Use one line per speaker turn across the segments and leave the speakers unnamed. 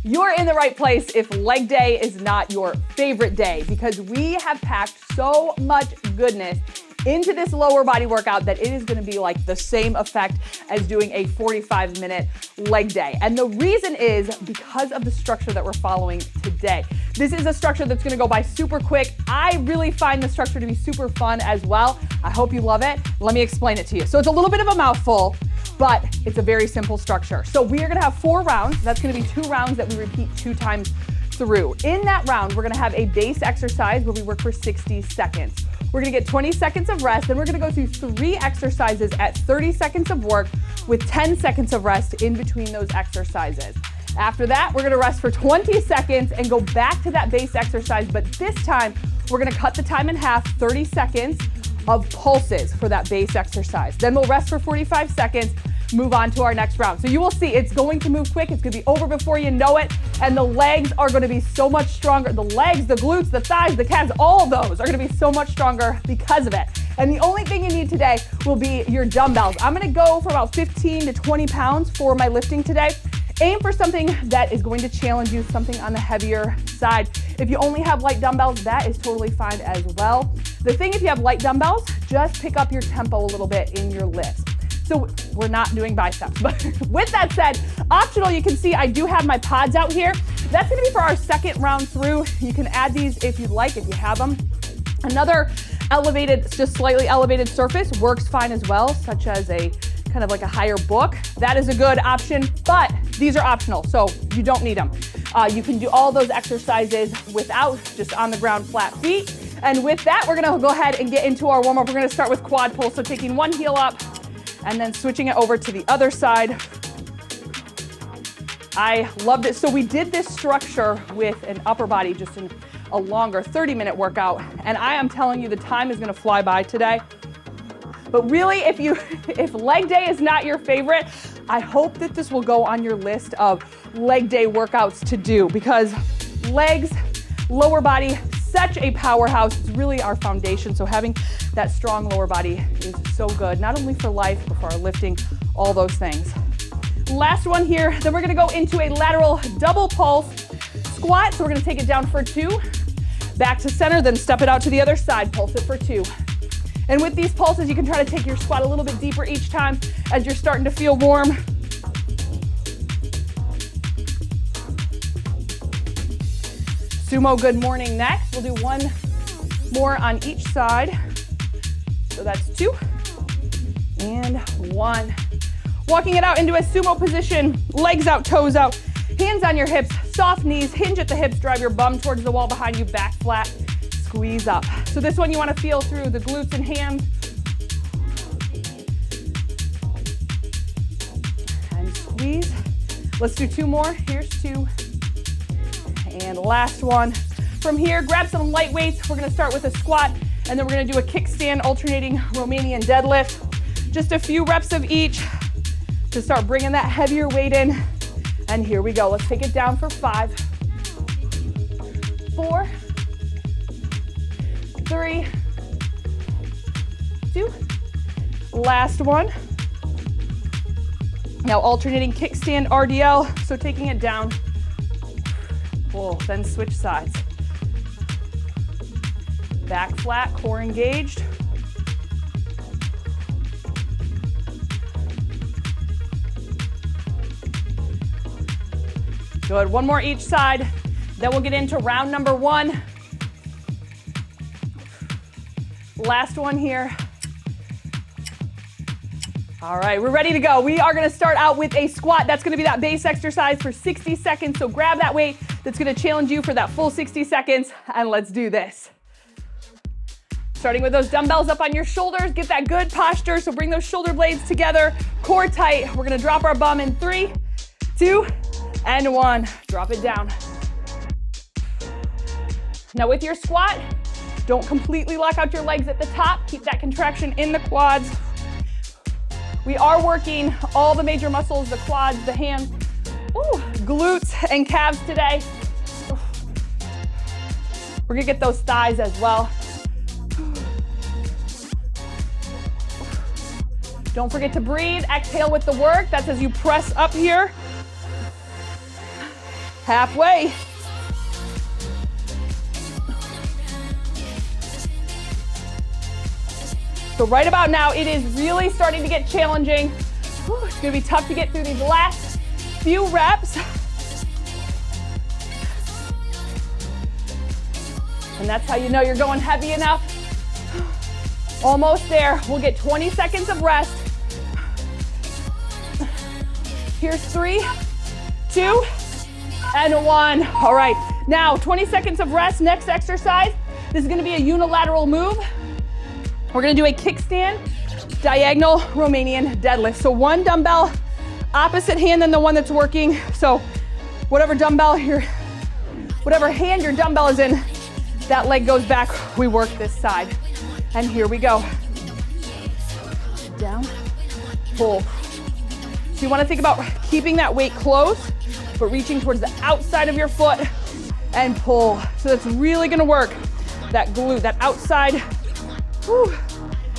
You're in the right place if leg day is not your favorite day, because we have packed so much goodness into this lower body workout that it is going to be like the same effect as doing a 45-minute leg day. And the reason is because of the structure that we're following today. This is a structure that's going to go by super quick. I really find the structure to be super fun as well. I hope you love it. Let me explain it to you. So it's a little bit of a mouthful, but it's a very simple structure. So we are going to have 4 rounds. That's going to be 2 rounds that we repeat 2 times through. In that round, we're going to have a base exercise where we work for 60 seconds. We're gonna get 20 seconds of rest, then we're gonna go through 3 exercises at 30 seconds of work with 10 seconds of rest in between those exercises. After that, we're gonna rest for 20 seconds and go back to that base exercise, but this time, we're gonna cut the time in half, 30 seconds of pulses for that base exercise. Then we'll rest for 45 seconds, move on to our next round. So you will see it's going to move quick. It's going to be over before you know it. And the legs are going to be so much stronger. The legs, the glutes, the thighs, the calves, all of those are going to be so much stronger because of it. And the only thing you need today will be your dumbbells. I'm going to go for about 15 to 20 pounds for my lifting today. Aim for something that is going to challenge you, something on the heavier side. If you only have light dumbbells, that is totally fine as well. The thing, if you have light dumbbells, just pick up your tempo a little bit in your lifts. So we're not doing biceps, but with that said, optional, you can see I do have my pods out here. That's gonna be for our second round through. You can add these if you'd like, if you have them. Another elevated, just slightly elevated surface works fine as well, such as a kind of like a higher book. That is a good option, but these are optional, so you don't need them. You can do all those exercises without, just on the ground, flat feet. And with that, we're gonna go ahead and get into our warm-up. We're gonna start with quad pull, so taking one heel up, and then switching it over to the other side. I loved it. So we did this structure with an upper body, just in a longer 30-minute workout. And I am telling you, the time is gonna fly by today. But really, if leg day is not your favorite, I hope that this will go on your list of leg day workouts to do, because legs, lower body, such a powerhouse. It's really our foundation. So having that strong lower body is so good, not only for life, but for our lifting, all those things. Last one here, then we're gonna go into a lateral double pulse squat. So we're gonna take it down for 2, back to center, then step it out to the other side, pulse it for 2. And with these pulses, you can try to take your squat a little bit deeper each time as you're starting to feel warm. Sumo good morning next. We'll do 1 more on each side. So that's 2 and 1. Walking it out into a sumo position, legs out, toes out, hands on your hips, soft knees, hinge at the hips, drive your bum towards the wall behind you, back flat, squeeze up. So this one you want to feel through the glutes and hams. And squeeze. Let's do 2 more. Here's 2. And last one. From here, grab some light weights. We're gonna start with a squat, and then we're gonna do a kickstand alternating Romanian deadlift. Just a few reps of each to start bringing that heavier weight in. And here we go. Let's take it down for 5, 4, 3, 2. Last one. Now alternating kickstand RDL, so taking it down. Pull, then switch sides. Back flat, core engaged. Good, 1 more each side. Then we'll get into round number 1. Last one here. All right, we're ready to go. We are gonna start out with a squat. That's gonna be that base exercise for 60 seconds. So grab that weight that's gonna challenge you for that full 60 seconds, and let's do this. Starting with those dumbbells up on your shoulders, get that good posture. So bring those shoulder blades together, core tight. We're gonna drop our bum in 3, 2, and 1. Drop it down. Now with your squat, don't completely lock out your legs at the top. Keep that contraction in the quads. We are working all the major muscles, the quads, the hams, glutes, and calves today. We're gonna get those thighs as well. Don't forget to breathe. Exhale with the work. That's as you press up here. Halfway. So right about now, it is really starting to get challenging. Whew, it's gonna be tough to get through these last few reps. And that's how you know you're going heavy enough. Almost there. We'll get 20 seconds of rest. Here's 3, 2, and 1. All right, now 20 seconds of rest. Next exercise, this is gonna be a unilateral move. We're gonna do a kickstand, diagonal Romanian deadlift. So one dumbbell, opposite hand than the one that's working. So whatever hand your dumbbell is in, that leg goes back. We work this side. And here we go. Down, pull. So you wanna think about keeping that weight close, but reaching towards the outside of your foot and pull. So that's really gonna work that glute, that outside. Whew.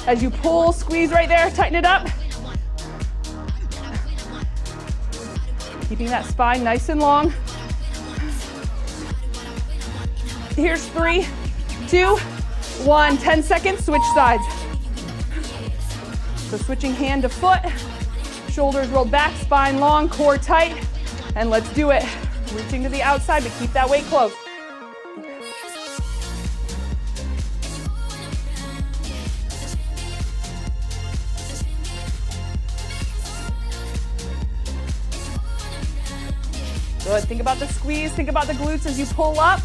As you pull, squeeze right there, tighten it up. Keeping that spine nice and long. Here's 3, 2, 1. 10 seconds, switch sides. So switching hand to foot, shoulders rolled back, spine long, core tight, and let's do it. Reaching to the outside, but keep that weight close. Good, think about the squeeze, think about the glutes as you pull up.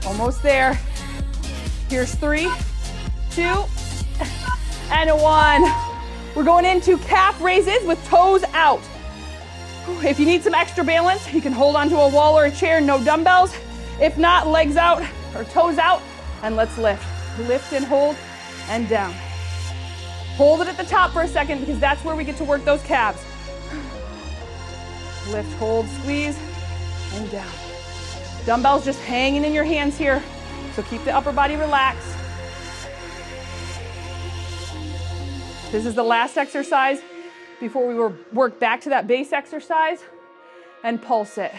Almost there. Here's 3, 2, and 1. We're going into calf raises with toes out. If you need some extra balance, you can hold onto a wall or a chair, no dumbbells. If not, legs out or toes out, and let's lift. Lift and hold and down. Hold it at the top for a second because that's where we get to work those calves. Lift, hold, squeeze, and down. Dumbbells just hanging in your hands here, so keep the upper body relaxed. This is the last exercise before we work back to that base exercise and pulse it.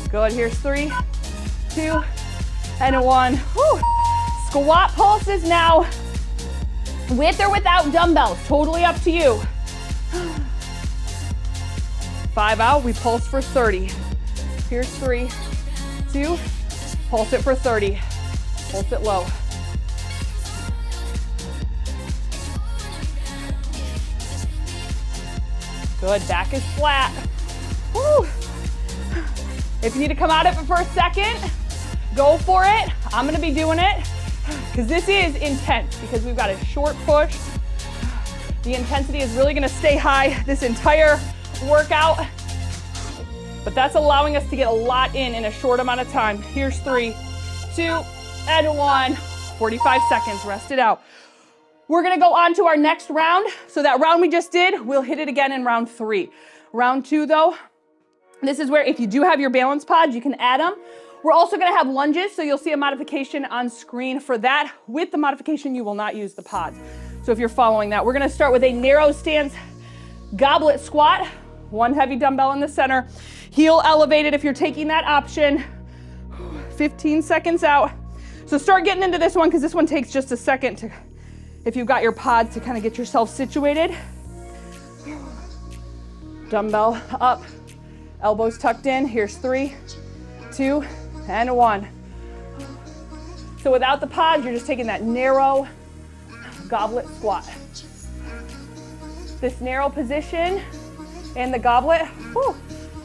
Good, here's 3, 2, and 1. Whew. Squat pulses now, with or without dumbbells, totally up to you. 5 out, we pulse for 30. Here's 3, 2, pulse it for 30. Pulse it low. Good, back is flat. Woo. If you need to come out of it for a second, go for it. I'm gonna be doing it because this is intense because we've got a short push. The intensity is really gonna stay high this entire workout, but that's allowing us to get a lot in a short amount of time. Here's 3, 2, and 1. 45 seconds, rest it out. We're gonna go on to our next round. So that round we just did, we'll hit it again in round 3. Round 2 though, this is where if you do have your balance pods, you can add them. We're also gonna have lunges, so you'll see a modification on screen for that. With the modification, you will not use the pods. So if you're following that, we're gonna start with a narrow stance goblet squat. One heavy dumbbell in the center, heel elevated if you're taking that option. 15 seconds out. So start getting into this one because this one takes just a second to, if you've got your pods, to kind of get yourself situated. Dumbbell up, elbows tucked in. Here's 3, 2, and 1. So without the pods, you're just taking that narrow goblet squat. This narrow position and the goblet, whew,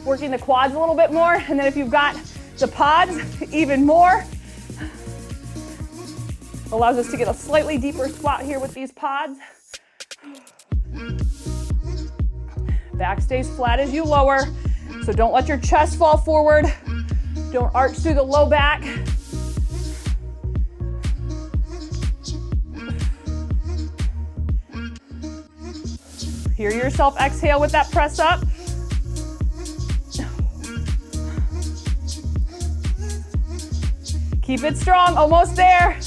working the quads a little bit more. And then if you've got the pods, even more. Allows us to get a slightly deeper squat here with these pods. Back stays flat as you lower, so don't let your chest fall forward. Don't arch through the low back. Hear yourself exhale with that press up. Keep it strong, almost there.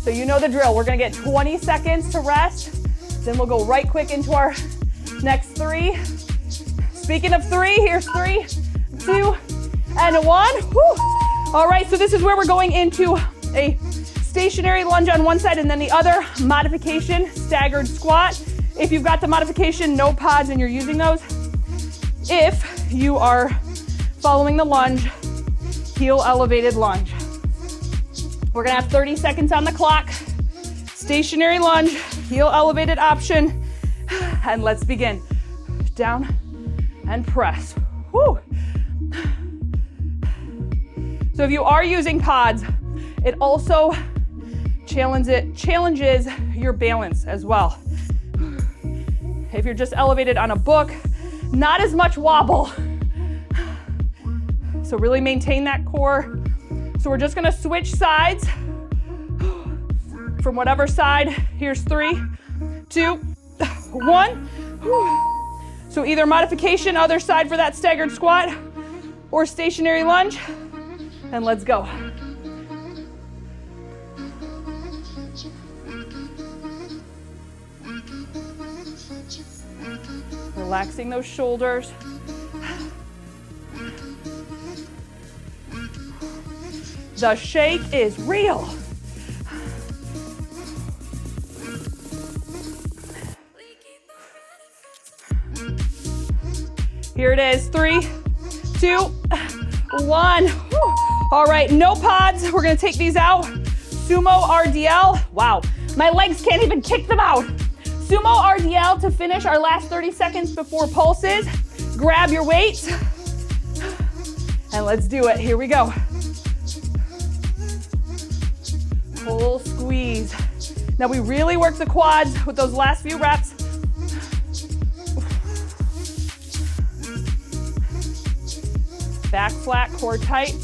So you know the drill. We're gonna get 20 seconds to rest. Then we'll go right quick into our next 3. Speaking of 3, here's 3, 2, and 1. Woo. All right, so this is where we're going into a stationary lunge on one side and then the other, modification, staggered squat. If you've got the modification, no pods, and you're using those. If you are following the lunge, heel elevated lunge. We're gonna have 30 seconds on the clock. Stationary lunge, heel elevated option, and let's begin. Down and press. Woo. So if you are using pods, it also challenges your balance as well. If you're just elevated on a book, not as much wobble. So really maintain that core. So we're just gonna switch sides from whatever side. Here's 3, 2, 1. So either modification, other side for that staggered squat, or stationary lunge, and let's go. Relaxing those shoulders. The shake is real. Here it is, 3, 2, 1. All right, no pods. We're gonna take these out. Sumo RDL. Wow, my legs can't even kick them out. Sumo RDL to finish our last 30 seconds before pulses. Grab your weights. And let's do it. Here we go. Full squeeze. Now we really work the quads with those last few reps. Back flat, core tight.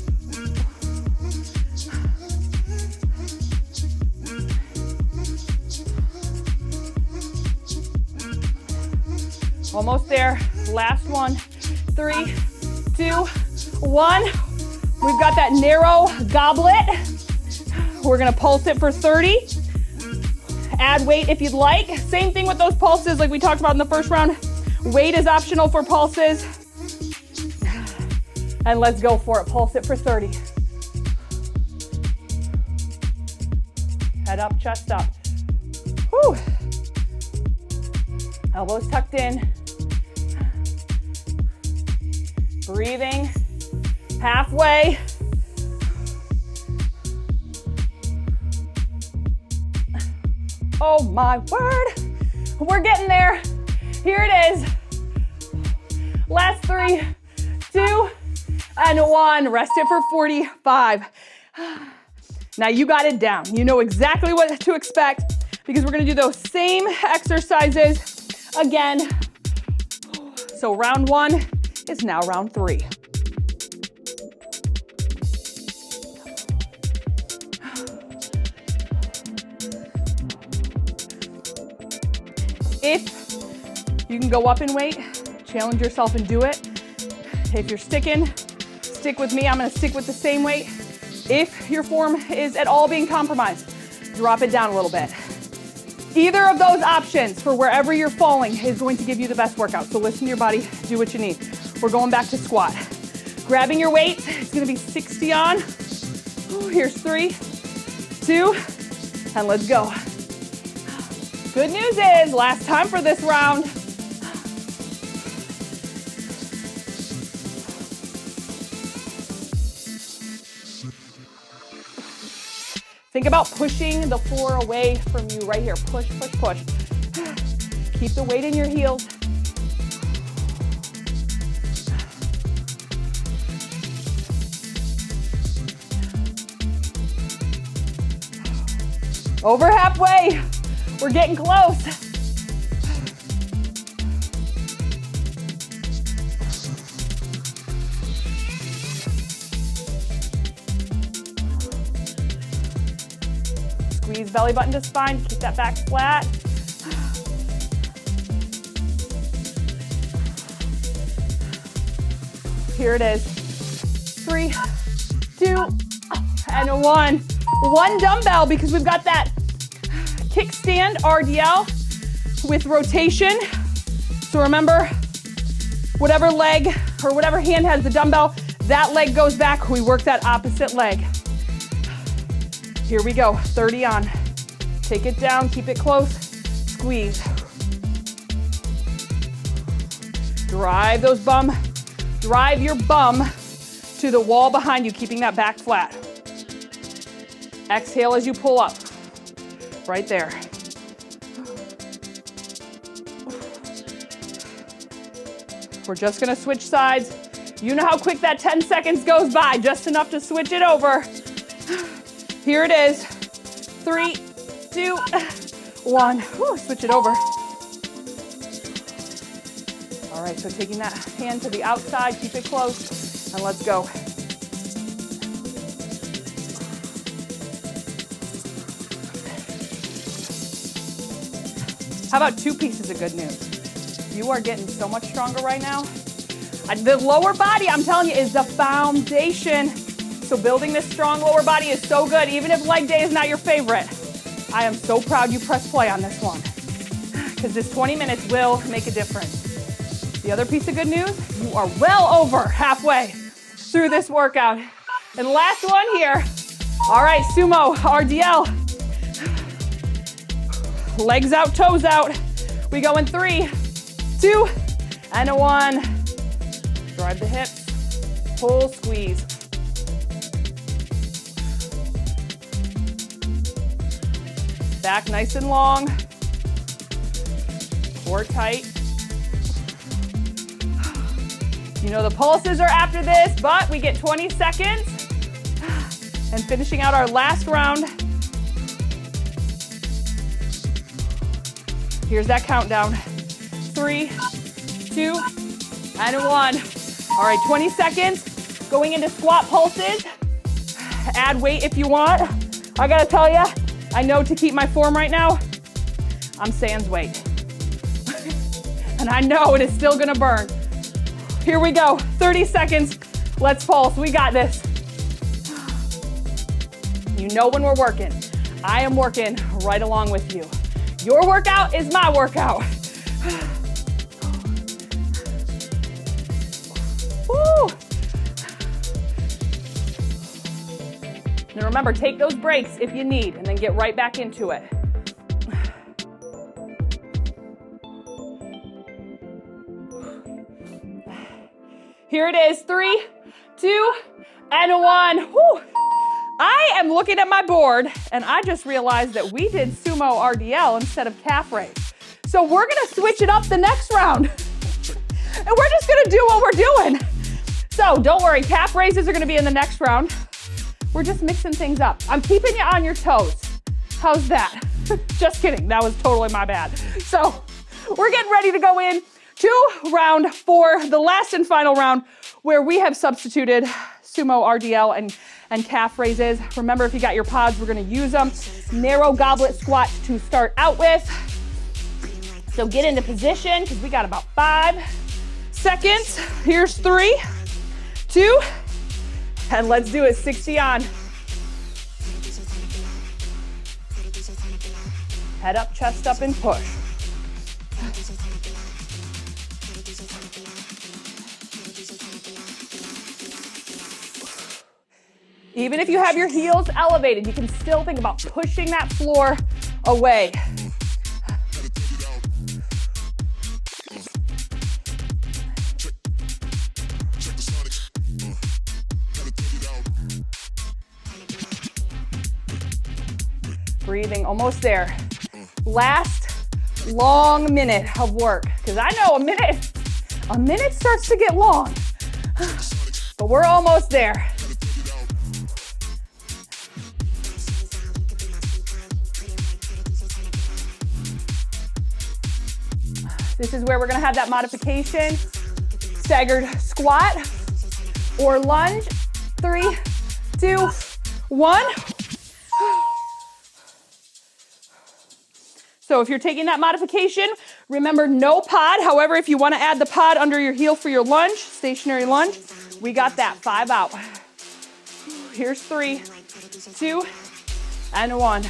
Almost there. Last one. 3, 2, 1. We've got that narrow goblet. We're gonna pulse it for 30. Add weight if you'd like. Same thing with those pulses like we talked about in the first round. Weight is optional for pulses. And let's go for it. Pulse it for 30. Head up, chest up. Whew. Elbows tucked in. Breathing. Halfway. Oh my word. We're getting there. Here it is. Last 3, 2, and 1. Rest it for 45. Now you got it down. You know exactly what to expect because we're gonna do those same exercises again. So round 1 is now round 3. If you can go up in weight, challenge yourself and do it. If you're sticking, stick with me. I'm gonna stick with the same weight. If your form is at all being compromised, drop it down a little bit. Either of those options for wherever you're falling is going to give you the best workout. So listen to your body, do what you need. We're going back to squat. Grabbing your weight, it's gonna be 60 on. Here's 3, 2, and let's go. Good news is, last time for this round. Think about pushing the floor away from you right here. Push, push, push. Keep the weight in your heels. Over halfway. We're getting close. Squeeze belly button to spine, keep that back flat. Here it is. 3, 2, and 1. One dumbbell because we've got that kickstand RDL with rotation. So remember, whatever leg or whatever hand has the dumbbell, that leg goes back. We work that opposite leg. Here we go, 30 on. Take it down, keep it close, squeeze. Drive your bum to the wall behind you, keeping that back flat. Exhale as you pull up, right there. We're just gonna switch sides. You know how quick that 10 seconds goes by, just enough to switch it over. Here it is, 3, 2, 1. Whew, switch it over. All right, so taking that hand to the outside, keep it close, and let's go. How about 2 pieces of good news? You are getting so much stronger right now. The lower body, I'm telling you, is the foundation. So building this strong lower body is so good, even if leg day is not your favorite. I am so proud you pressed play on this one because this 20 minutes will make a difference. The other piece of good news, you are well over halfway through this workout. And last one here. All right, sumo, RDL. Legs out, toes out. We go in 3, 2, and 1. Drive the hips, pull, squeeze. Back nice and long. Core tight. You know the pulses are after this, but we get 20 seconds. And finishing out our last round. Here's that countdown. 3, 2, and 1. All right, 20 seconds. Going into squat pulses. Add weight if you want. I gotta tell you, I know to keep my form right now, I'm sans weight. And I know it is still gonna burn. Here we go, 30 seconds. Let's pulse, we got this. You know when we're working. I am working right along with you. Your workout is my workout. Woo. Now remember, take those breaks if you need, and then get right back into it. Here it is, 3, 2, and 1. Woo. I am looking at my board, and I just realized that we did sumo RDL instead of calf raise. So we're gonna switch it up the next round. And we're just gonna do what we're doing. So don't worry, calf raises are gonna be in the next round. We're just mixing things up. I'm keeping you on your toes. How's that? Just kidding, that was totally my bad. So we're getting ready to go in to round 4, the last and final round, where we have substituted sumo RDL and calf raises. Remember, if you got your pods, we're gonna use them. Narrow goblet squat to start out with. So get into position, because we got about 5 seconds. Here's 3, 2, and let's do it, 60 on. Head up, chest up, and push. Even if you have your heels elevated, you can still think about pushing that floor away. Breathing, almost there. Last long minute of work, because I know a minute starts to get long, but we're almost there. This is where we're gonna have that modification, staggered squat or lunge. 3, 2, 1. So if you're taking that modification, remember no pod. However, if you wanna add the pod under your heel for your lunge, stationary lunge, We got that. 5 out. Here's 3, 2, and 1.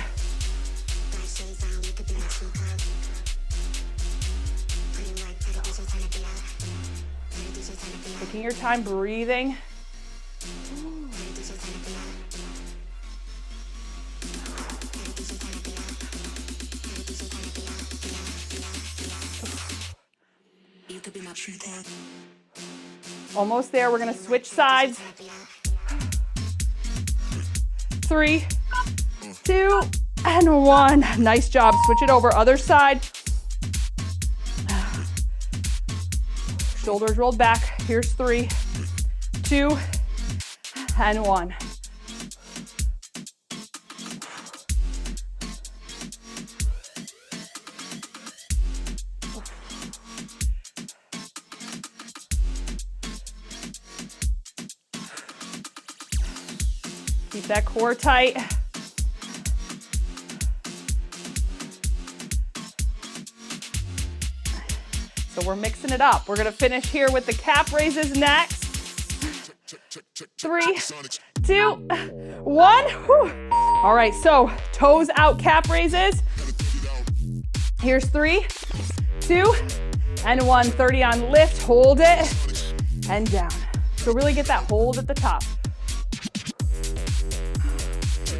Taking your time, breathing. Almost there. We're going to switch sides. 3, 2, and 1. Nice job. Switch it over. Other side. Shoulders rolled back. Here's 3, 2, and 1. Keep that core tight. So we're mixing it up. We're gonna finish here with the calf raises next. 3, 2, 1. Whew. All right, so toes out calf raises. Here's 3, 2, and 1. 30 on lift, hold it, and down. So really get that hold at the top.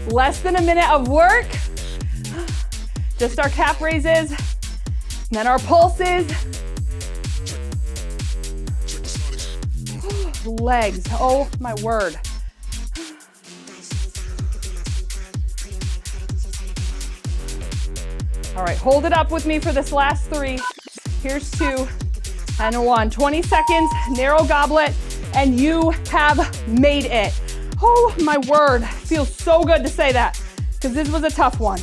Less than a minute of work. Just our calf raises, then our pulses. Legs, oh my word. All right, hold it up with me for this last 3. Here's 2 and 1. 20 seconds, narrow goblet, and you have made it. Oh my word, feels so good to say that because this was a tough one.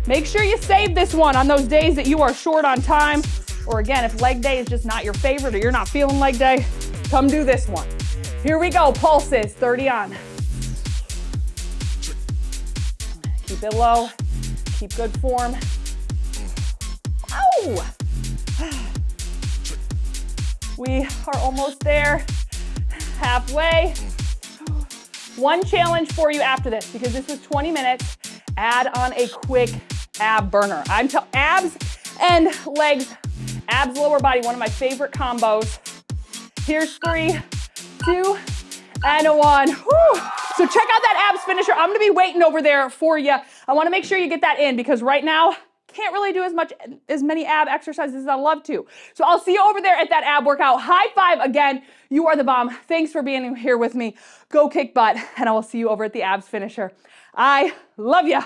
Make sure you save this one on those days that you are short on time, or again, if leg day is just not your favorite or you're not feeling leg day, come do this one. Here we go, pulses, 30 on. Keep it low, keep good form. Ow! We are almost there, halfway. One challenge for you after this, because this was 20 minutes, add on a quick ab burner. Abs and legs, abs, lower body, one of my favorite combos. Here's 3, 2, and 1. Whew. So check out that abs finisher. I'm gonna be waiting over there for you. I wanna make sure you get that in because right now, can't really do as many ab exercises as I'd love to. So I'll see you over there at that ab workout. High five again. You are the bomb. Thanks for being here with me. Go kick butt, and I will see you over at the abs finisher. I love ya.